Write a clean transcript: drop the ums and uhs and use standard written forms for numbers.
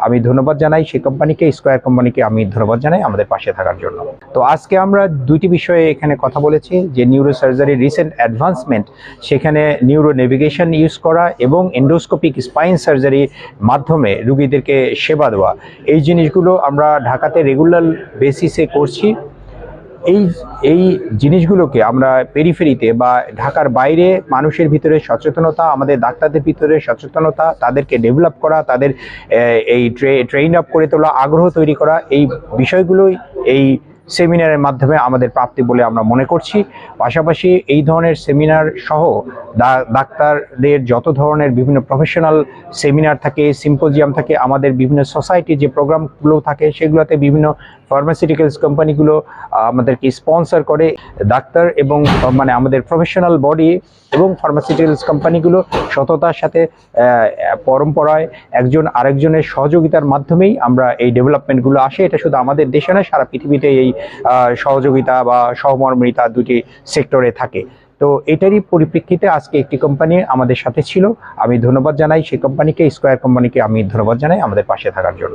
আমি ধন্যবাদ জানাই সেই কোম্পানিকে, স্কয়ার কোম্পানিকে আমি ধন্যবাদ জানাই আমাদের পাশে থাকার জন্য। তো আজকে আমরা দুইটি বিষয়ে এখানে কথা বলেছি, যে নিউরো সার্জারির রিসেন্ট অ্যাডভান্সমেন্ট, সেখানে নিউরো নেভিগেশন ইউজ করা এবং এন্ডোস্কোপিক স্পাইন সার্জারির মাধ্যমে রুগীদেরকে সেবা দেওয়া, এই জিনিসগুলো আমরা ঢাকাতে রেগুলার বেসিসে করছি। এই এই জিনিসগুলোকে আমরা পেরিফেরিতে বা ঢাকার বাইরে মানুষের ভিতরে সচেতনতা, আমাদের ডাক্তারদের ভিতরে সচেতনতা, তাদেরকে ডেভেলপ করা, তাদের এই ট্রেন আপ করে তোলা, আগ্রহ তৈরি করা, এই বিষয়গুলোই এই সেমিনারের মাধ্যমে আমাদের প্রাপ্তি বলে আমরা মনে করছি। পাশাপাশি এই ধরনের সেমিনার সহ ডাক্তারদের যত ধরনের বিভিন্ন প্রফেশনাল সেমিনার থাকে, সিম্পোজিয়াম থাকে, আমাদের বিভিন্ন সোসাইটির যে প্রোগ্রামগুলো থাকে, সেগুলোতে বিভিন্ন ফার্মাসিউটিক্যালস কোম্পানিগুলো আমাদেরকে স্পন্সর করে। ডাক্তার এবং মানে আমাদের প্রফেশনাল বডি এবং ফার্মাসিউটিক্যালস কোম্পানিগুলো সততার সাথে পরম্পরায় একজন আরেকজনের সহযোগিতার মাধ্যমেই আমরা এই ডেভেলপমেন্টগুলো আসে। এটা শুধু আমাদের দেশে নয়, সারা পৃথিবীতে এই সহযোগিতা বা সহমর্মিতা দুটি সেক্টরে থাকে। তো এটারই পরিপ্রেক্ষিতে আজকে একটি কোম্পানি আমাদের সাথে ছিল। আমি ধন্যবাদ জানাই সেই কোম্পানিকে, স্কয়ার কোম্পানিকে আমি ধন্যবাদ জানাই আমাদের পাশে থাকার জন্য।